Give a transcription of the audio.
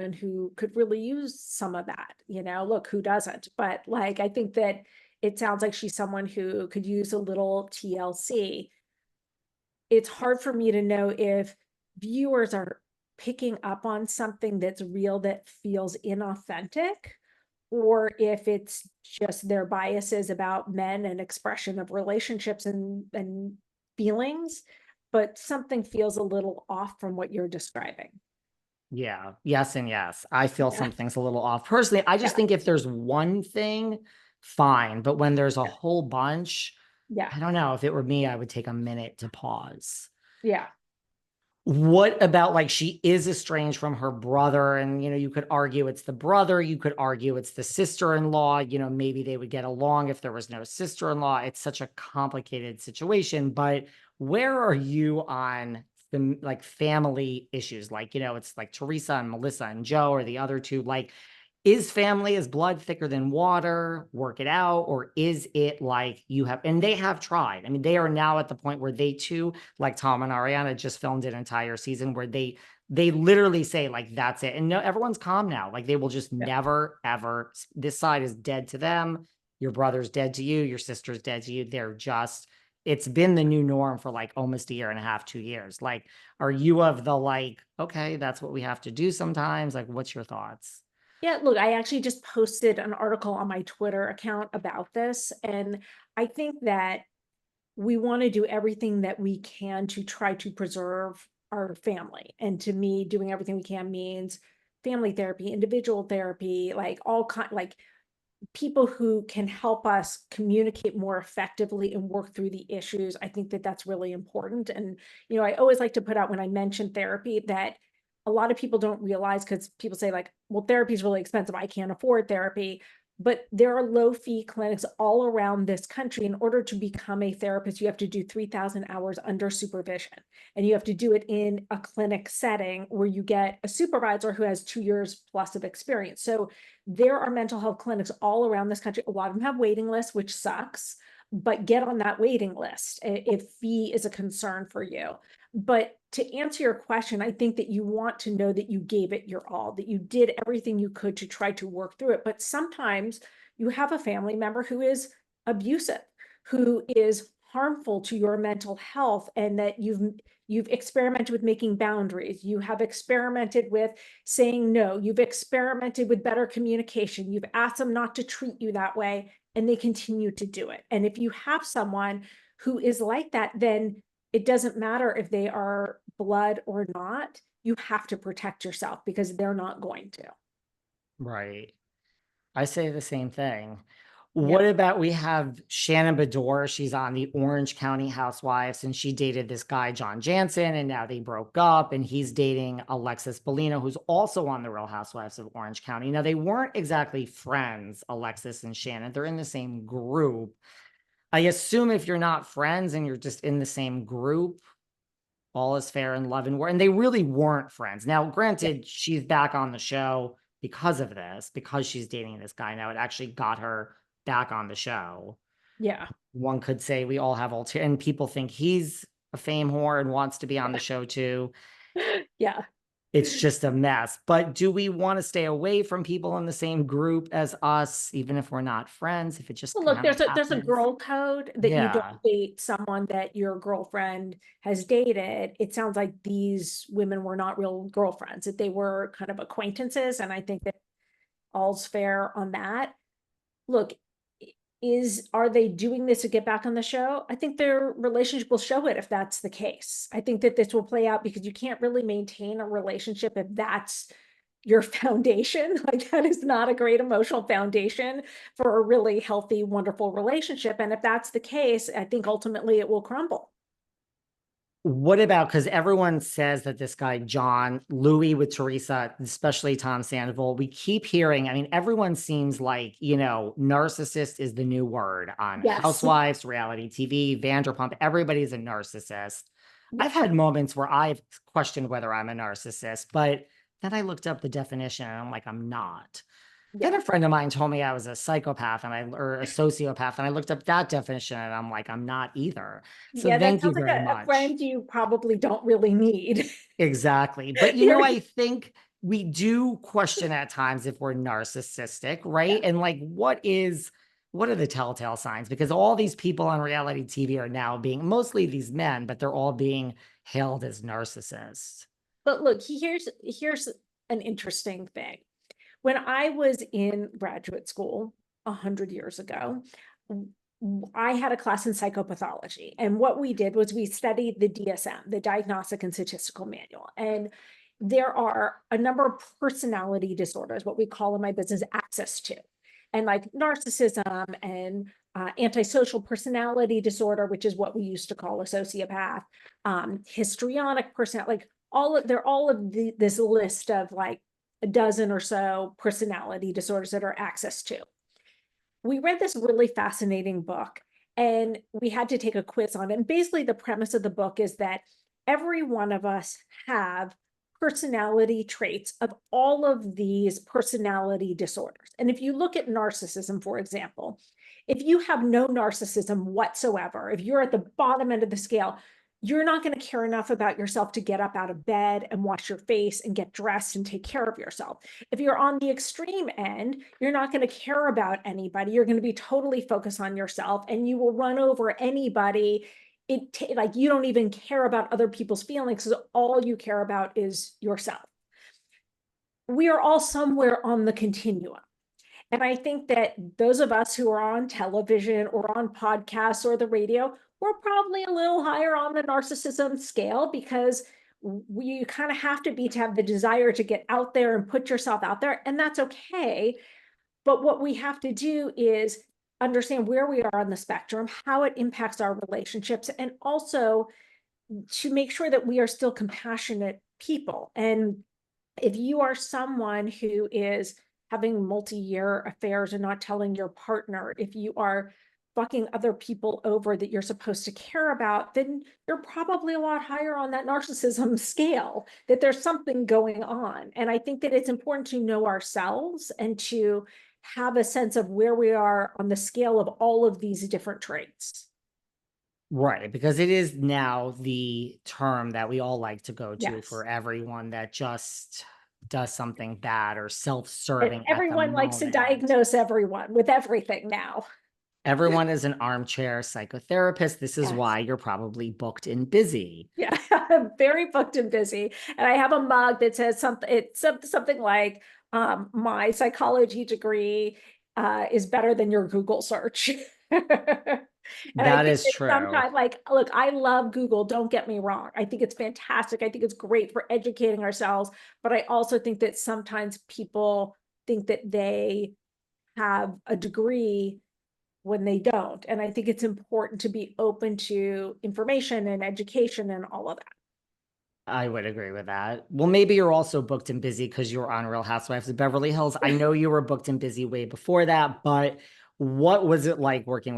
who could really use some of that, look, who doesn't? But like, I think that it sounds like she's someone who could use a little TLC. It's hard for me to know if viewers are picking up on something that's real that feels inauthentic, or if it's just their biases about men and expression of relationships and feelings, but something feels a little off from what you're describing. Yeah. Yes. And yes. I feel Yeah, something's a little off. Personally, I just yeah, think if there's one thing, fine. But when there's a whole bunch, yeah, I don't know. If it were me, I would take a minute to pause. yeah. What about, like, she is estranged from her brother, and you could argue it's the brother, you could argue it's the sister-in-law, maybe they would get along if there was no sister-in-law. It's such a complicated situation, but where are you on the like family issues? Like, it's like Teresa and Melissa and Joe, or the other two, like, is family, is blood thicker than water? Work it out. Or is it like you have, and they have tried. I mean, they are now at the point where they too, like Tom and Ariana, just filmed an entire season where they literally say, like, that's it. And no, everyone's calm now. Like, they will just Yeah. never, ever, this side is dead to them. Your brother's dead to you. Your sister's dead to you. They're just, it's been the new norm for like almost a year and a half, 2 years. Like, are you of the like, okay, that's what we have to do sometimes? Like, what's your thoughts? Yeah, look, I actually just posted an article on my Twitter account about this, and I think that we want to do everything that we can to try to preserve our family. And to me, doing everything we can means family therapy, individual therapy, like all kind, like people who can help us communicate more effectively and work through the issues. I think that that's really important. And, I always like to put out when I mention therapy that a lot of people don't realize, because people say, like, well, therapy is really expensive, I can't afford therapy. But there are low fee clinics all around this country. In order to become a therapist, you have to do 3,000 hours under supervision. And you have to do it in a clinic setting where you get a supervisor who has 2 years plus of experience. So there are mental health clinics all around this country. A lot of them have waiting lists, which sucks, but get on that waiting list if fee is a concern for you. But to answer your question, I think that you want to know that you gave it your all, that you did everything you could to try to work through it. But sometimes you have a family member who is abusive, who is harmful to your mental health, and that you've experimented with making boundaries, you have experimented with saying no, you've experimented with better communication, you've asked them not to treat you that way, and they continue to do it. And if you have someone who is like that, then it doesn't matter if they are blood or not. You have to protect yourself because they're not going to. Right. I say the same thing. Yeah. What about, we have Shannon Bedore? She's on the Orange County Housewives, and she dated this guy, John Jansen, and now they broke up, and he's dating Alexis Bellino, who's also on the Real Housewives of Orange County. Now, they weren't exactly friends, Alexis and Shannon. They're in the same group. I assume if you're not friends and you're just in the same group, all is fair in love and war. And they really weren't friends. Now, Yeah. granted, she's back on the show because of this, because she's dating this guy now. It actually got her back on the show. Yeah. One could say we all have and people think he's a fame whore and wants to be on the show too. Yeah. It's just a mess. But do we want to stay away from people in the same group as us, even if we're not friends, if it just Well, look, kind of there's a happens? girl code that you don't Yeah. date someone that your girlfriend has dated. It sounds like these women were not real girlfriends, that they were kind of acquaintances. And I think that all's fair on that. Look, are they doing this to get back on the show? I think their relationship will show it if that's the case. I think that this will play out because you can't really maintain a relationship if that's your foundation. Like, that is not a great emotional foundation for a really healthy, wonderful relationship. And if that's the case, I think ultimately it will crumble. What about, because everyone says that this guy, John, Louis with Teresa, especially Tom Sandoval, we keep hearing, I mean, everyone seems like, narcissist is the new word on Yes. Housewives, reality TV, Vanderpump. Everybody's a narcissist. Yeah. I've had moments where I've questioned whether I'm a narcissist, but then I looked up the definition and I'm like, I'm not. Then Yeah. a friend of mine told me I was a psychopath or a sociopath, and I looked up that definition and I'm like, I'm not either. So Yeah. That thank you sounds like very a much. friend you probably don't really need. Exactly. But You're, I think we do question at times if we're narcissistic, right? And like, what are the telltale signs? Because all these people on reality TV are now being, mostly these men, but they're all being hailed as narcissists. But look, here's an interesting thing. When I was in graduate school 100 years ago, I had a class in psychopathology. And what we did was we studied the DSM, the Diagnostic and Statistical Manual. And there are a number of personality disorders, what we call in my business access to. And like narcissism and antisocial personality disorder, which is what we used to call a sociopath, histrionic personality, like they're all of this list of like a dozen or so personality disorders that are access to. We read this really fascinating book and we had to take a quiz on it. And basically the premise of the book is that every one of us have personality traits of all of these personality disorders. And if you look at narcissism, for example, if you have no narcissism whatsoever, if you're at the bottom end of the scale, you're not going to care enough about yourself to get up out of bed and wash your face and get dressed and take care of yourself. If you're on the extreme end, you're not going to care about anybody. You're going to be totally focused on yourself and you will run over anybody. Like you don't even care about other people's feelings because all you care about is yourself. We are all somewhere on the continuum. And I think that those of us who are on television or on podcasts or the radio, we're probably a little higher on the narcissism scale because you kind of have to have the desire to get out there and put yourself out there. And that's okay. But what we have to do is understand where we are on the spectrum, how it impacts our relationships, and also to make sure that we are still compassionate people. And if you are someone who is having multi-year affairs and not telling your partner, if you are fucking other people over that you're supposed to care about, then you're probably a lot higher on that narcissism scale, that there's something going on. And I think that it's important to know ourselves and to have a sense of where we are on the scale of all of these different traits. Right, because it is now the term that we all like to go to Yes. for everyone that just does something bad or And self-serving at the everyone likes to moment. diagnose everyone with everything now. Everyone is an armchair psychotherapist. This is Yes. why you're probably booked and busy. Yeah, I'm very booked and busy. And I have a mug that says something like, my psychology degree is better than your Google search. And I That think is that true. sometimes, like, look, I love Google, don't get me wrong. I think it's fantastic. I think it's great for educating ourselves. But I also think that sometimes people think that they have a degree when they don't. And I think it's important to be open to information and education and all of that. I would agree with that. Well, maybe you're also booked and busy because you were on Real Housewives of Beverly Hills. I know you were booked and busy way before that, but what was it like working